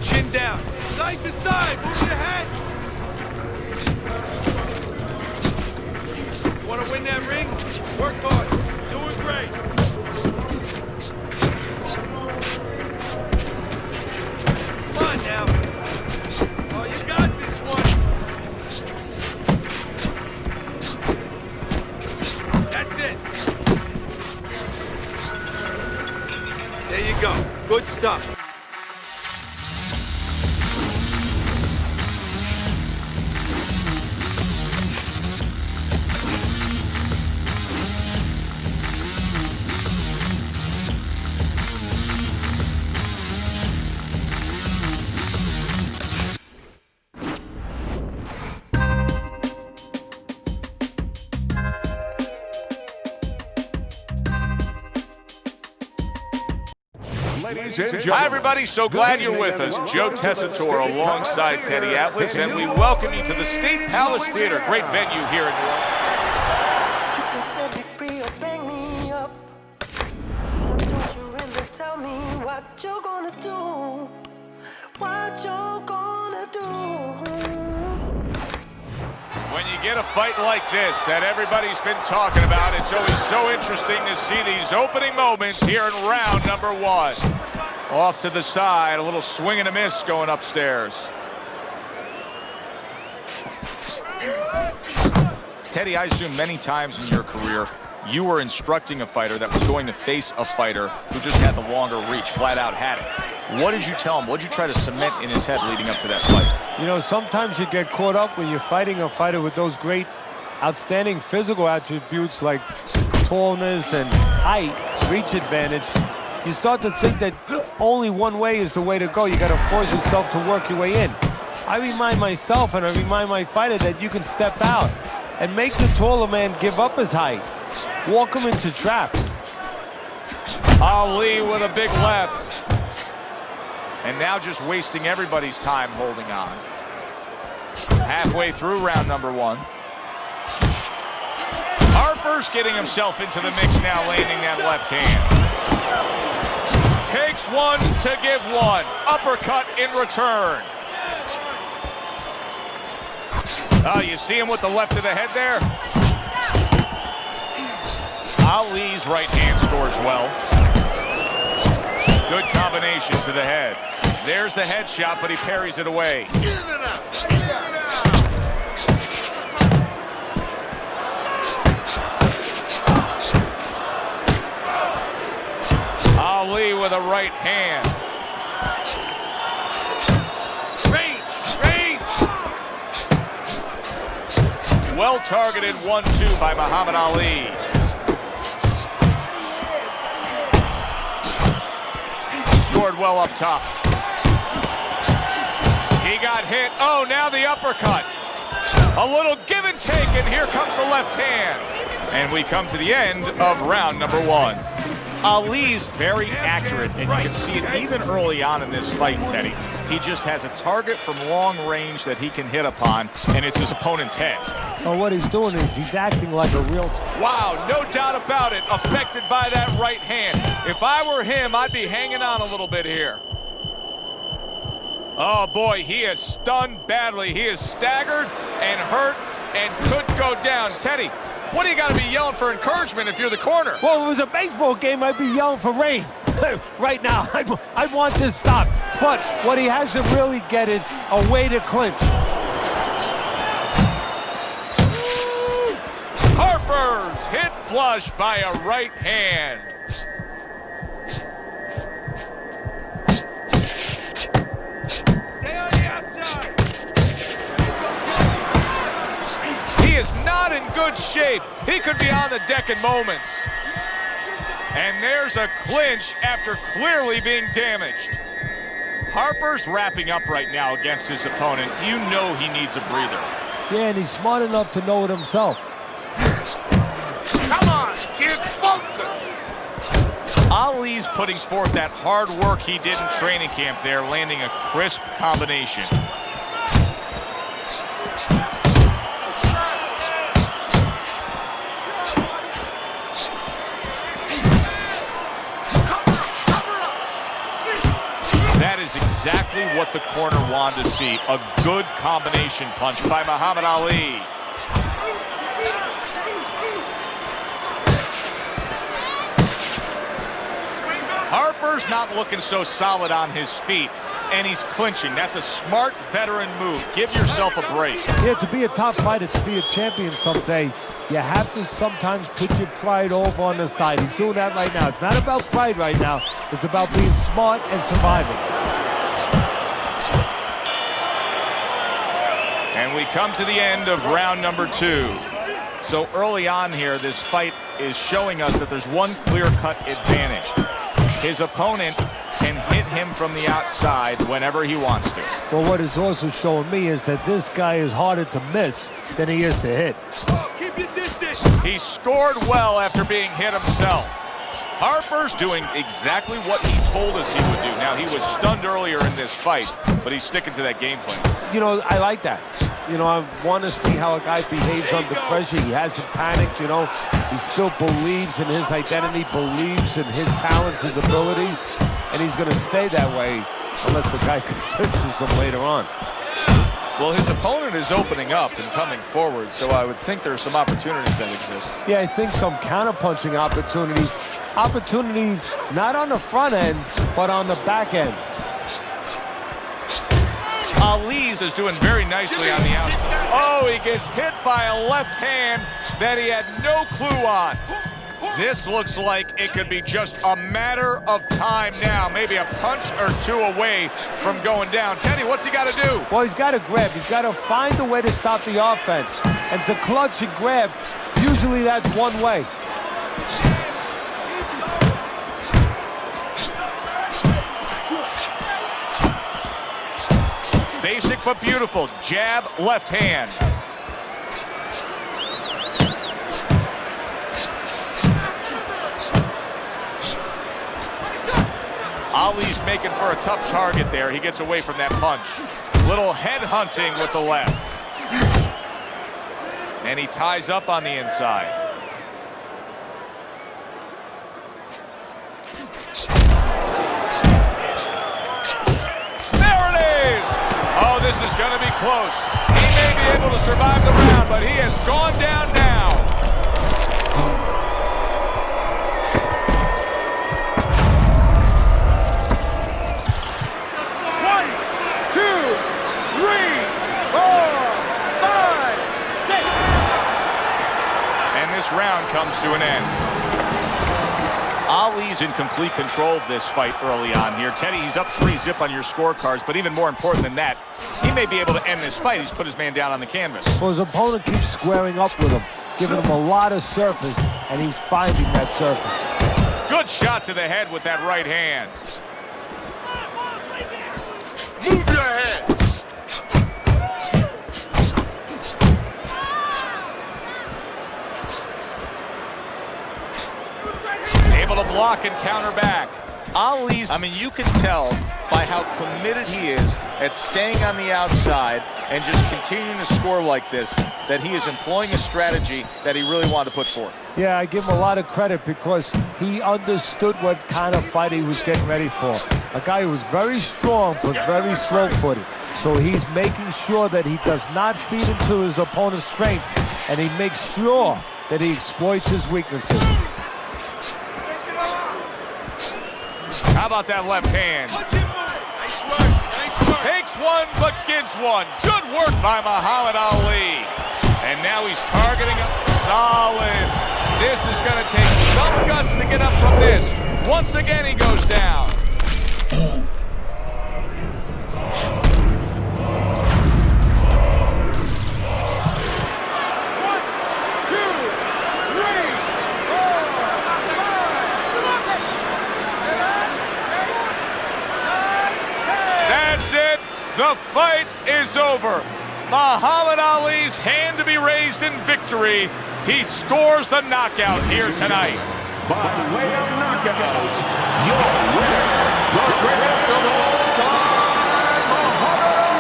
chin down. Side to side, move your head. You want to win that ring? Work hard. Doing great. Come on now. Oh, you got this one. That's it. There you go. Good stuff. Hi, everybody. So glad you're with us. Joe Tessitore alongside Teddy Atlas, and we welcome you to the State Palace Theater. Great venue here in New York. You can set me free or bang me up. Don't you really tell me what you're gonna do? What you're gonna do? When you get a fight like this that everybody's been talking about, it's always so interesting to see these opening moments here in round number one. Off to the side, a little swing and a miss going upstairs. Teddy, I assume many times in your career, you were instructing a fighter that was going to face a fighter who just had the longer reach, flat out had it. What did you tell him? What did you try to cement in his head leading up to that fight? You know, sometimes you get caught up when you're fighting a fighter with those great, outstanding physical attributes like tallness and height, reach advantage. You start to think that only one way is the way to go. You got to force yourself to work your way in. I remind myself and I remind my fighter that you can step out and make the taller man give up his height. Walk him into traps. Ali with a big left. And now just wasting everybody's time holding on. Halfway through round number one. Harper's getting himself into the mix now, landing that left hand. Takes one to give one. Uppercut in return. Oh, you see him with the left of the head there? Ali's right hand scores well. Good combination to the head. There's the headshot, but he parries it away. Ali with a right hand. Range! Well-targeted 1-2 by Muhammad Ali. Scored well up top. He got hit. Oh, now the uppercut. A little give and take, and here comes the left hand. And we come to the end of round number one. Ali's very accurate, and you can see it even early on in this fight, Teddy. He just has a target from long range that he can hit upon, and it's his opponent's head. Well, what he's doing is he's acting like a real... Wow, no doubt about it, affected by that right hand. If I were him, I'd be hanging on a little bit here. Oh, boy, he is stunned badly. He is staggered and hurt and could go down. Teddy, what do you got to be yelling for encouragement if you're the corner? Well, if it was a baseball game, I'd be yelling for rain. Right now, I want this stop. But what he has to really get is a way to clinch. Harper's hit flush by a right hand. Stay on the outside. He is not in good shape. He could be on the deck in moments. And there's a clinch after clearly being damaged. Harper's wrapping up right now against his opponent. You know he needs a breather. Yeah, and he's smart enough to know it himself. Come on, kid, focus! Ali's putting forth that hard work he did in training camp there, landing a crisp combination. That is is exactly what the corner wanted to see. A good combination punch by Muhammad Ali. Harper's not looking so solid on his feet, and he's clinching. That's a smart veteran move. Give yourself a break. Yeah, to be a top fighter, to be a champion someday, you have to sometimes put your pride over on the side. He's doing that right now. It's not about pride right now. It's about being smart and surviving. And we come to the end of round number 2. So early on here, this fight is showing us that there's one clear-cut advantage. His opponent can hit him from the outside whenever he wants to. Well, what is also showing me is that this guy is harder to miss than he is to hit. Keep your distance. He scored well after being hit himself. Harper's doing exactly what he told us he would do. Now, he was stunned earlier in this fight, but he's sticking to that game plan. You know, I like that. You know, I want to see how a guy behaves under pressure. He hasn't panicked, you know. He still believes in his identity, believes in his talents, his abilities, and he's going to stay that way unless the guy convinces him later on. Well, his opponent is opening up and coming forward, so I would think there are some opportunities that exist. Yeah, I think some counterpunching opportunities. Opportunities not on the front end, but on the back end. Ali's is doing very nicely on the outside. Oh, he gets hit by a left hand that he had no clue on. This looks like it could be just a matter of time now. Maybe a punch or two away from going down. Teddy, what's he got to do? Well, he's got to grab. He's got to find a way to stop the offense. And to clutch and grab, usually that's one way. Basic but beautiful. Jab, left hand. Ali's making for a tough target there. He gets away from that punch. Little head hunting with the left. And he ties up on the inside. There it is! Oh, this is going to be close. He may be able to survive the round, but he has gone down now. Round comes to an end. Ali's in complete control of this fight early on here. Teddy, he's up 3-0 on your scorecards, but even more important than that, he may be able to end this fight. He's put his man down on the canvas. Well, his opponent keeps squaring up with him, giving him a lot of surface, and he's finding that surface. Good shot to the head with that right hand. Move your head. Able to block and counter back. Ali's, I mean, you can tell by how committed he is at staying on the outside and just continuing to score like this, that he is employing a strategy that he really wanted to put forth. Yeah, I give him a lot of credit because he understood what kind of fight he was getting ready for. A guy who was very strong but very slow-footed. So he's making sure that he does not feed into his opponent's strengths, and he makes sure that he exploits his weaknesses. How about that left hand? Nice work. Nice work. Takes one, but gives one. Good work by Muhammad Ali. And now he's targeting up solid. This is going to take some guts to get up from this. Once again, he goes down. The fight is over. Muhammad Ali's hand to be raised in victory. He scores the knockout here tonight. By way of knockout, your winner, the greatest of all time, Muhammad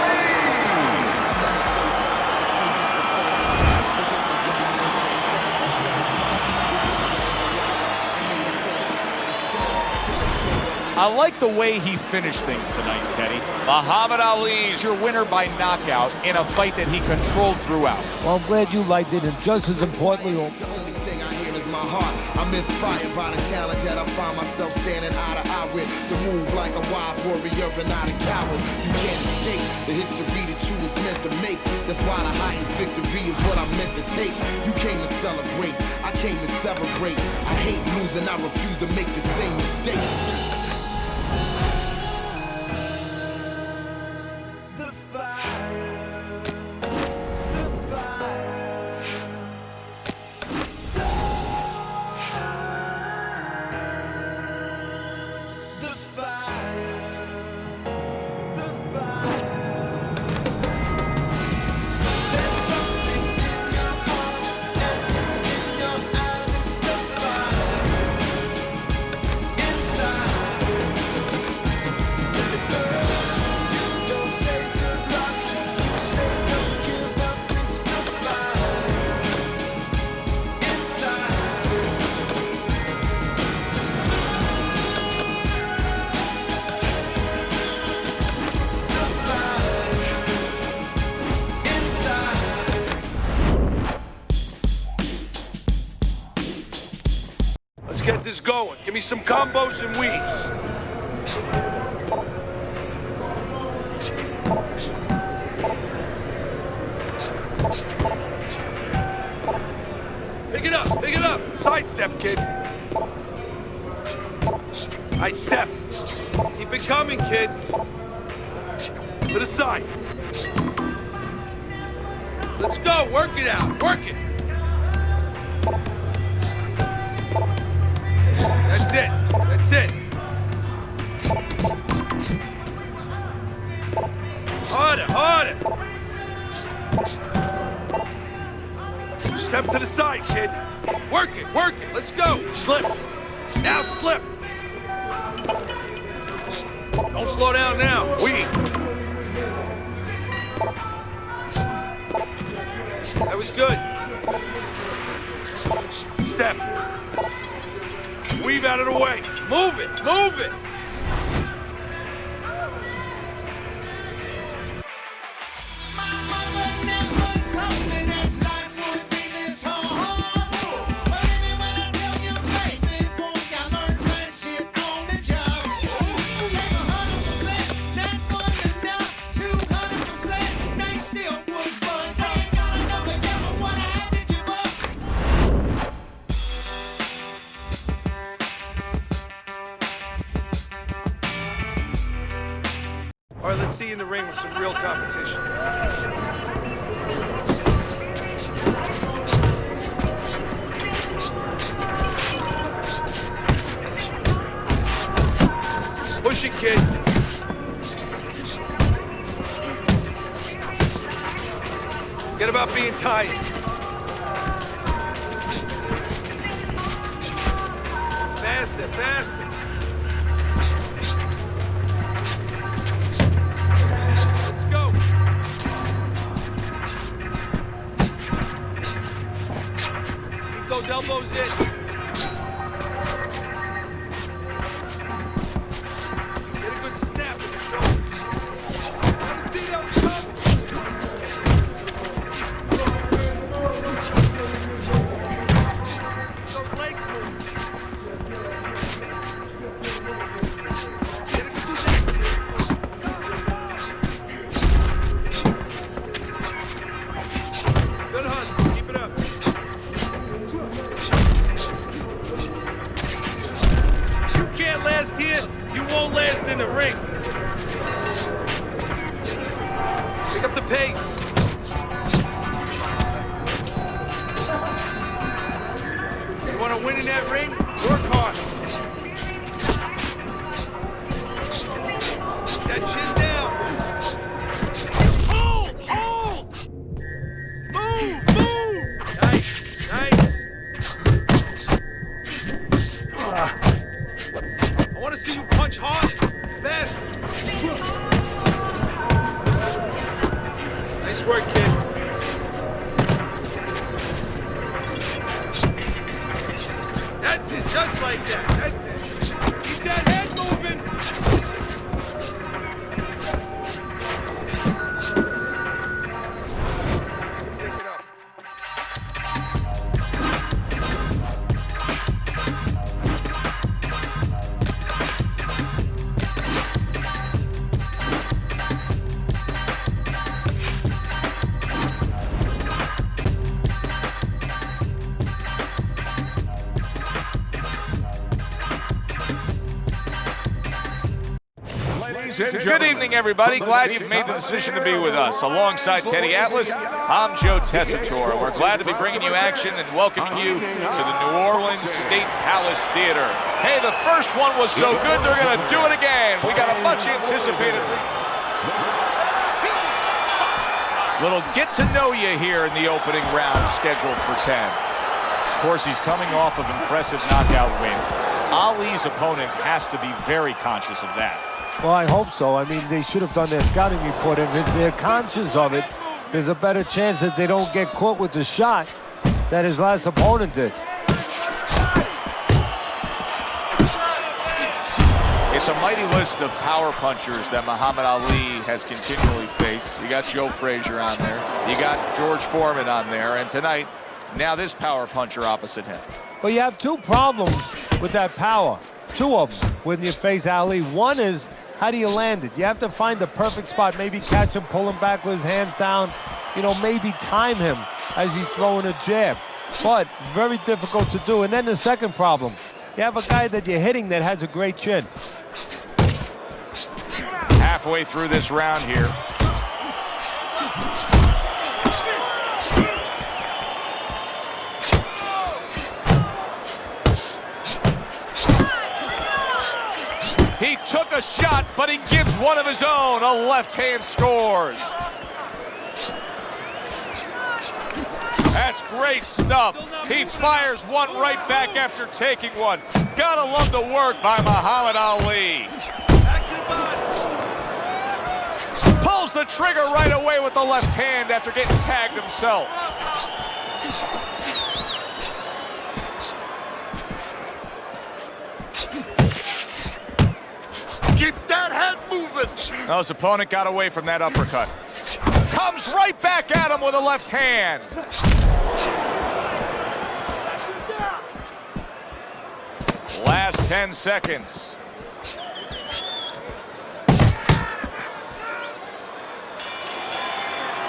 like the way he finished things tonight, Teddy. Muhammad Ali is your winner by knockout in a fight that he controlled throughout. Well, I'm glad you liked it, and just as importantly, The only thing I hear is my heart. I'm inspired by the challenge that I find myself standing eye to eye with. To move like a wise warrior and not a coward. You can't escape the history that you was meant to make. That's why the highest victory is what I'm meant to take. You came to celebrate, I came to celebrate. I hate losing, I refuse to make the same mistakes. Let's get this going. Give me some combos and weaves. Pick it up, pick it up. Sidestep, kid. Right step. Keep it coming, kid. To the side. Let's go, work it out, work it. That's it, that's it. Harder, harder. Step to the side, kid. Work it, let's go. Slip, now slip. Don't slow down now, weave. That was good. Step. Weave out of the way. Move it, move it. All right, let's see you in the ring with some real competition. Push it, kid. Forget about being tired. Faster, faster. Those elbows in. Get a good snap with your shoulders. Let me see those shoulders. Those legs move. Get a good snap. Good hustle. Keep it up. Last here, you won't last in the ring. Pick up the pace. You want to win in that ring? Work hard. That chin down. Hold! Hold! Move! Move! Nice! Nice! I want to see you punch hard, fast. Nice work, kid. That's it, just like that. That's it. Keep that head moving. Good evening, everybody. Glad you've made the decision to be with us. Alongside Teddy Atlas, I'm Joe Tessitore. We're glad to be bringing you action and welcoming you to the New Orleans State Palace Theater. Hey, the first one was so good, they're going to do it again. We got a much anticipated little get to know you here in the opening round scheduled for 10. Of course, he's coming off of impressive knockout win. Ali's opponent has to be very conscious of that. Well, I hope so. I mean, they should have done their scouting report, and if they're conscious of it, there's a better chance that they don't get caught with the shot that his last opponent did. It's a mighty list of power punchers that Muhammad Ali has continually faced. You got Joe Frazier on there. You got George Foreman on there. And tonight, now this power puncher opposite him. Well, you have two problems with that power. Two of them when you face Ali. One is, how do you land it? You have to find the perfect spot. Maybe catch him, pull him back with his hands down. You know, maybe time him as he's throwing a jab. But very difficult to do. And then the second problem, you have a guy that you're hitting that has a great chin. Halfway through this round here. He took a shot, but he gives one of his own. A left hand scores. That's great stuff. He fires one right back after taking one. Gotta love the work by Muhammad Ali. Pulls the trigger right away with the left hand after getting tagged himself. Keep that head moving. Now his opponent got away from that uppercut. Comes right back at him with a left hand. Last 10 seconds.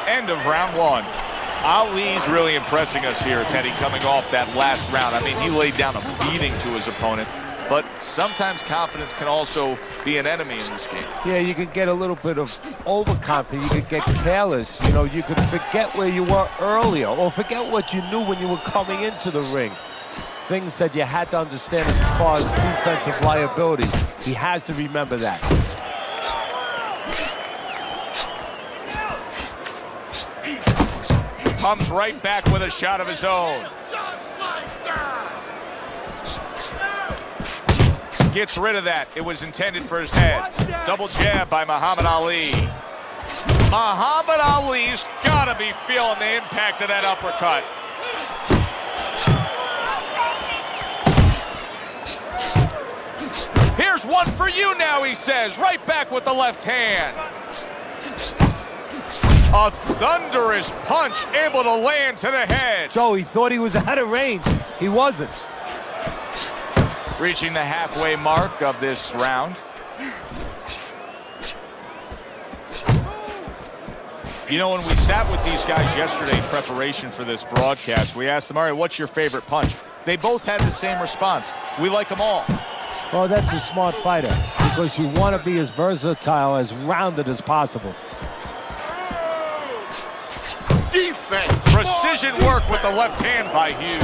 End of round one. Ali's really impressing us here, Teddy, coming off that last round. I mean, he laid down a beating to his opponent, but sometimes confidence can also be an enemy in this game. Yeah, you could get a little bit of overconfidence. You could get careless. You know, you could forget where you were earlier or forget what you knew when you were coming into the ring. Things that you had to understand as far as defensive liability. He has to remember that. Comes right back with a shot of his own. Just like that. Gets rid of that. It was intended for his head. Double jab by Muhammad Ali. Muhammad Ali's gotta be feeling the impact of that uppercut. Here's one for you now, he says. Right back with the left hand. A thunderous punch able to land to the head. Joe, he thought he was out of range. He wasn't. Reaching the halfway mark of this round. You know, when we sat with these guys yesterday in preparation for this broadcast, we asked them, all right, what's your favorite punch? They both had the same response. We like them all. Well, that's a smart fighter because you want to be as versatile, as rounded as possible. Defense. Precision work with the left hand by Hughes.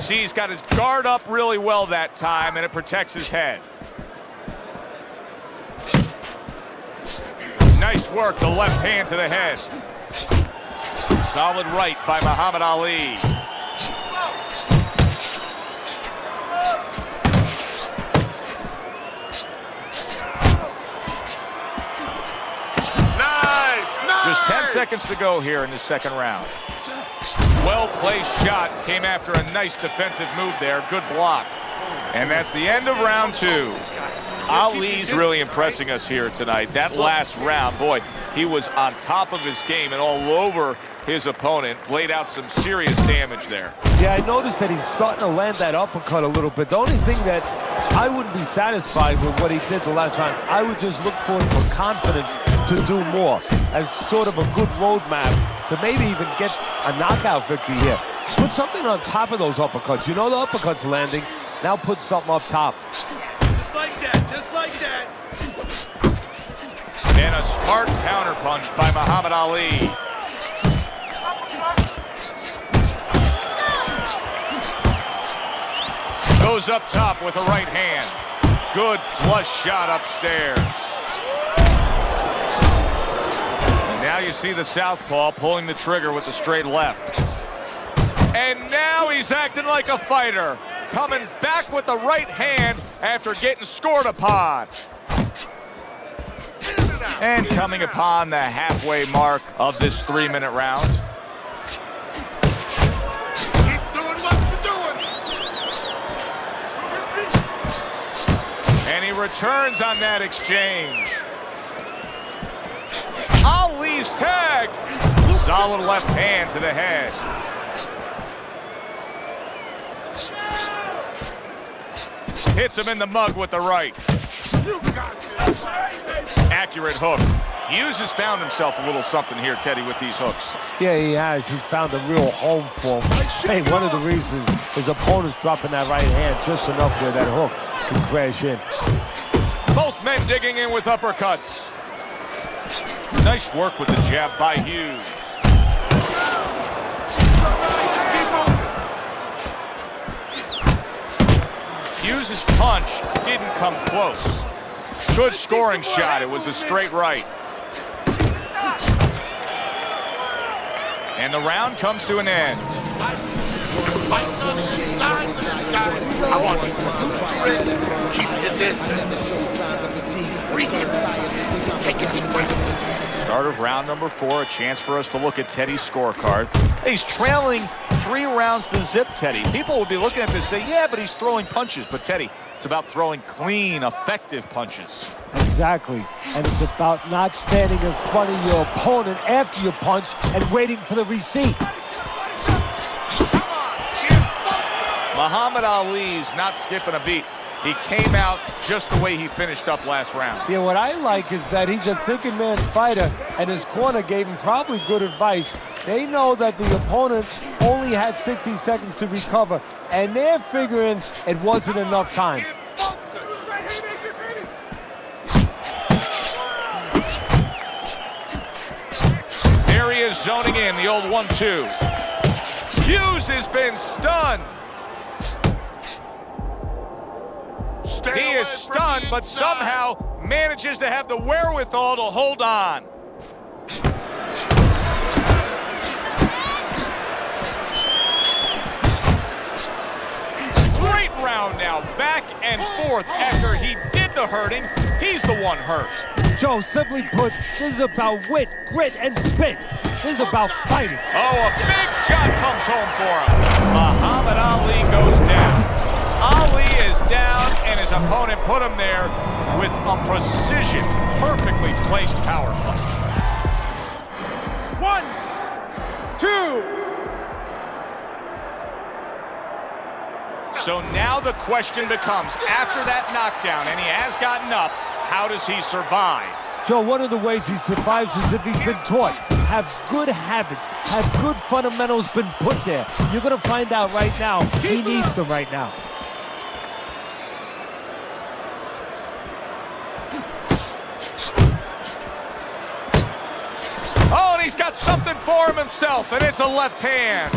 See, he's got his guard up really well that time, and it protects his head. Nice work, the left hand to the head. Solid right by Muhammad Ali. Just 10 seconds to go here in the second round. Well-placed shot. Came after a nice defensive move there. Good block. And that's the end of round two. Ali's really impressing us here tonight. That last round, boy, he was on top of his game and all over his opponent. Laid out some serious damage there. Yeah, I noticed that he's starting to land that uppercut a little bit. The only thing that I wouldn't be satisfied with what he did the last time. I would just look for him for confidence to do more as sort of a good roadmap to maybe even get a knockout victory here. Put something on top of those uppercuts. You know the uppercut's landing. Now put something up top. Just like that, just like that. And a smart counterpunch by Muhammad Ali. Goes up top with a right hand. Good flush shot upstairs. And now you see the southpaw pulling the trigger with the straight left. And now he's acting like a fighter. Coming back with the right hand after getting scored upon. And coming upon the halfway mark of this 3-minute round. Keep doing what you're doing. And he returns on that exchange. Ali's tagged. Solid left hand to the head. Hits him in the mug with the right. You got this. Accurate hook. Hughes has found himself a little something here, Teddy, with these hooks. Yeah, he has. He's found a real home for him. Hey, one of the reasons his opponent's dropping that right hand just enough where that hook can crash in. Both men digging in with uppercuts. Nice work with the jab by Hughes. Hughes' punch didn't come close. Good scoring shot. It was a straight right. And the round comes to an end. I want you to keep your distance. Take it deep breath. Start of round number 4, a chance for us to look at Teddy's scorecard. He's trailing 3 rounds to zip, Teddy. People will be looking at this and say, yeah, but he's throwing punches. But Teddy, it's about throwing clean, effective punches. Exactly. And it's about not standing in front of your opponent after you punch and waiting for the receipt. Muhammad Ali's not skipping a beat. He came out just the way he finished up last round. Yeah, what I like is that he's a thinking man fighter, and his corner gave him probably good advice. They know that the opponent only had 60 seconds to recover, and they're figuring it wasn't enough time. There he is zoning in, the old 1-2. Hughes has been stunned. He is stunned, but somehow manages to have the wherewithal to hold on. Great round now, back and forth. After he did the hurting, he's the one hurt. Joe, simply put, this is about wit, grit, and spit. This is about fighting. Oh, a big shot comes home for him. Muhammad Ali goes down. Ali is down, and his opponent put him there with a precision, perfectly placed power punch. 1, 2. So now the question becomes, after that knockdown, and he has gotten up, how does he survive? Joe, one of the ways he survives is if he's been taught. Have good habits, have good fundamentals been put there. You're going to find out right now, he needs them right now. Oh, and he's got something for him himself, and it's a left hand.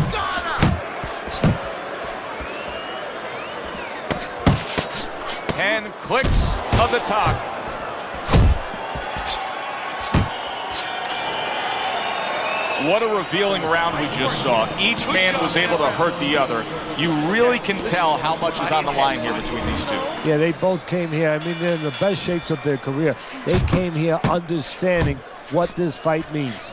10 clicks of the talk. What a revealing round we just saw. Each man was able to hurt the other. You really can tell how much is on the line here between these two. Yeah, they both came here. I mean, they're in the best shapes of their career. They came here understanding what this fight means.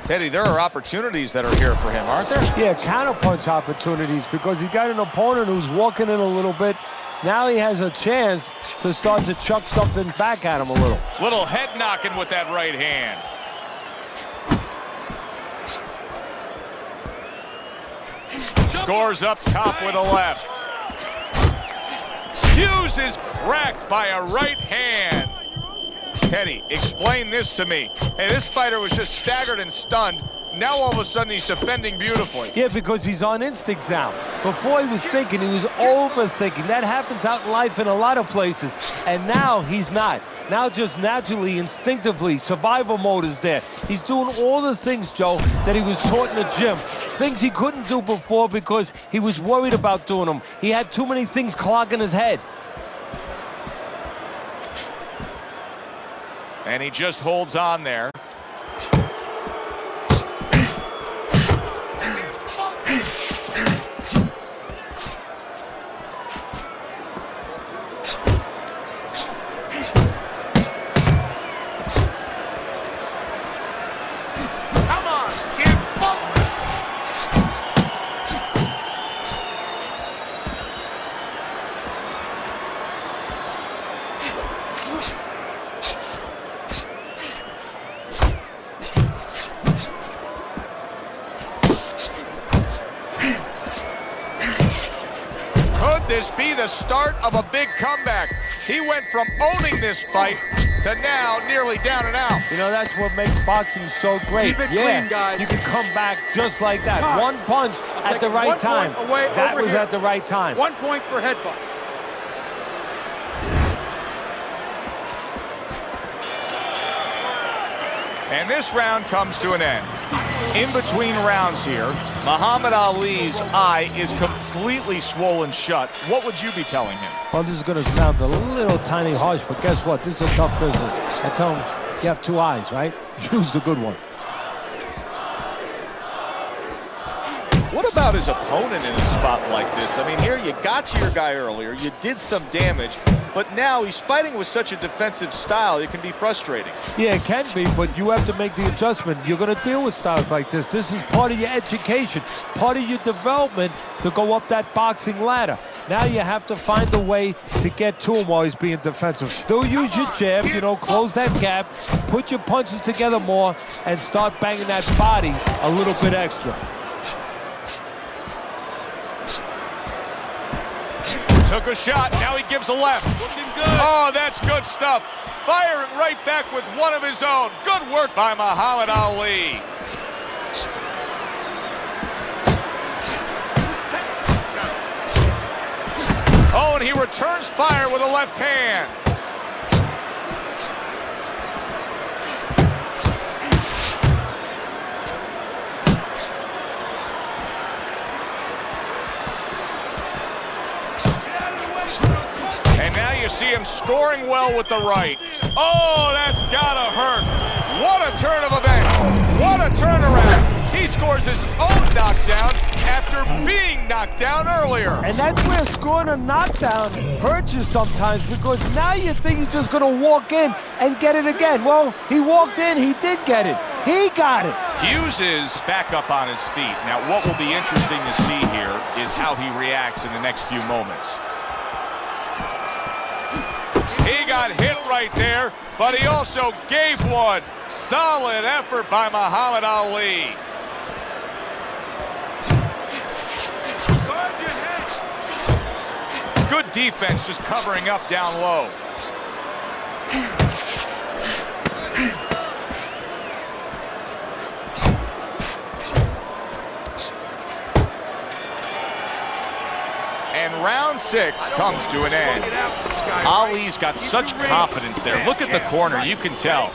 Teddy, there are opportunities that are here for him, aren't there? Yeah, counterpunch opportunities because he got an opponent who's walking in a little bit. Now he has a chance to start to chuck something back at him a little. Little head knocking with that right hand. Scores up top with a left. Hughes is cracked by a right hand. Teddy, explain this to me. Hey, this fighter was just staggered and stunned. Now all of a sudden he's defending beautifully. Yeah, because he's on instinct now. Before he was thinking, he was overthinking. That happens out in life in a lot of places. And now he's not. Now just naturally, instinctively, survival mode is there. He's doing all the things, Joe, that he was taught in the gym. Things he couldn't do before because he was worried about doing them. He had too many things clogging his head. And he just holds on there. Come on, kid. Fuck. Could this be the start of a big comeback? He went from owning this fight to now nearly down and out. You know, that's what makes boxing so great. Keep it yeah, clean, guys. you can come back just like that. Cut. One punch at the taking right 1 time. point away That over was here. at the right time. 1 point for headbutts. And this round comes to an end. In between rounds here, Muhammad Ali's eye is completely swollen shut. What would you be telling him? Well, this is going to sound a little tiny harsh, but guess what? This is a tough business. I tell him, you have two eyes, right? Use the good one. What about his opponent in a spot like this? I mean, here you got to your guy earlier, you did some damage, but now he's fighting with such a defensive style, it can be frustrating. Yeah, it can be, but you have to make the adjustment. You're going to deal with styles like this. This is part of your education, part of your development to go up that boxing ladder. Now you have to find a way to get to him while he's being defensive. Still use your jab, you know, close that gap, put your punches together more, and start banging that body a little bit extra. Took a shot, now he gives a left. Looking good. Oh, that's good stuff. Firing right back with one of his own. Good work by Muhammad Ali. Oh, and he returns fire with a left hand. And now you see him scoring well with the right. Oh, that's gotta hurt. What a turn of events. What a turnaround. He scores his own knockdown after being knocked down earlier. And that's where scoring a knockdown hurts you sometimes, because now you think you're just going to walk in and get it again. Well, he walked in, he did get it. He got it. Hughes is back up on his feet. Now, what will be interesting to see here is how he reacts in the next few moments. He got hit right there, but he also gave one. Solid effort by Muhammad Ali. Good defense, just covering up down low. And round 6 comes to an end. Ali's got such confidence there. Look at the corner, you can tell.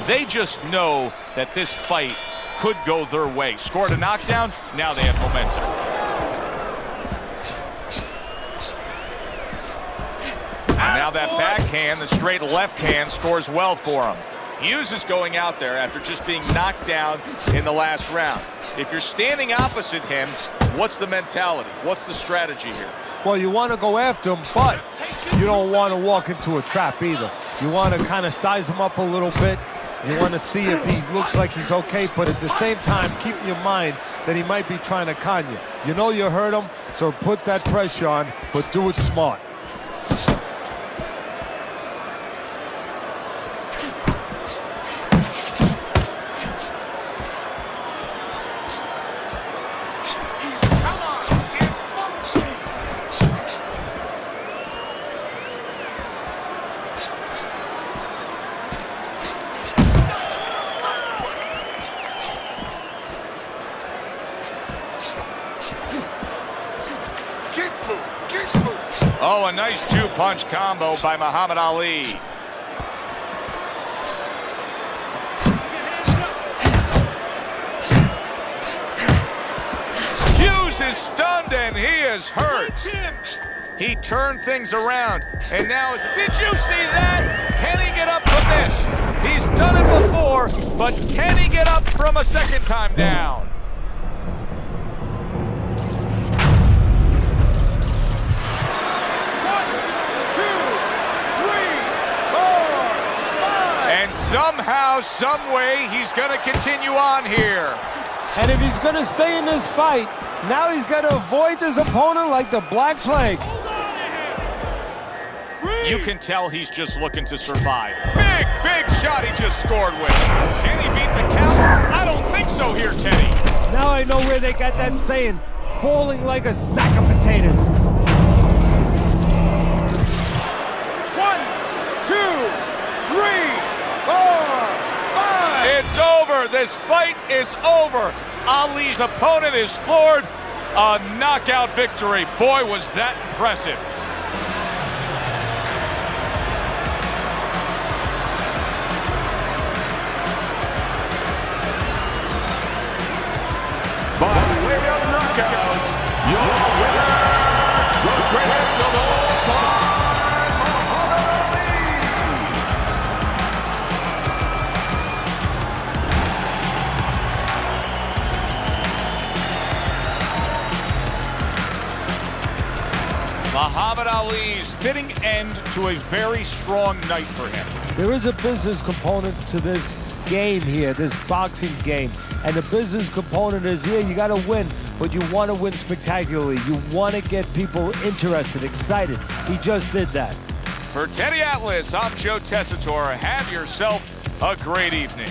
They just know that this fight could go their way. Scored a knockdown, now they have momentum. And now that backhand, the straight left hand, scores well for him. Hughes is going out there after just being knocked down in the last round. If you're standing opposite him, what's the mentality? What's the strategy here? Well, you want to go after him, but you don't want to walk into a trap either. You want to kind of size him up a little bit. You want to see if he looks like he's okay, but at the same time, keep in your mind that he might be trying to con you. You know you hurt him, so put that pressure on, but do it smart. Oh, a nice two-punch combo by Muhammad Ali. Hughes is stunned and he is hurt. He turned things around, and now did you see that? Can he get up from this? He's done it before, but can he get up from a second time down? And somehow, some way, he's going to continue on here. And if he's going to stay in this fight, now he's got to avoid his opponent like the Black Plague. You can tell he's just looking to survive. Big, big shot he just scored with. Can he beat the count? I don't think so here, Teddy. Now I know where they got that saying, falling like a sack of potatoes. 1, 2, 3, 4, 5. It's over. This fight is over. Ali's opponent is floored. A knockout victory. Boy, was that impressive. By way of knockout, your winner, the greatest of all time, Muhammad Ali. Muhammad Ali's fitting end to a very strong night for him. There is a business component to this game here, this boxing game. And the business component is, yeah, you got to win, but you want to win spectacularly. You want to get people interested, excited. He just did that. For Teddy Atlas, I'm Joe Tessitore. Have yourself a great evening.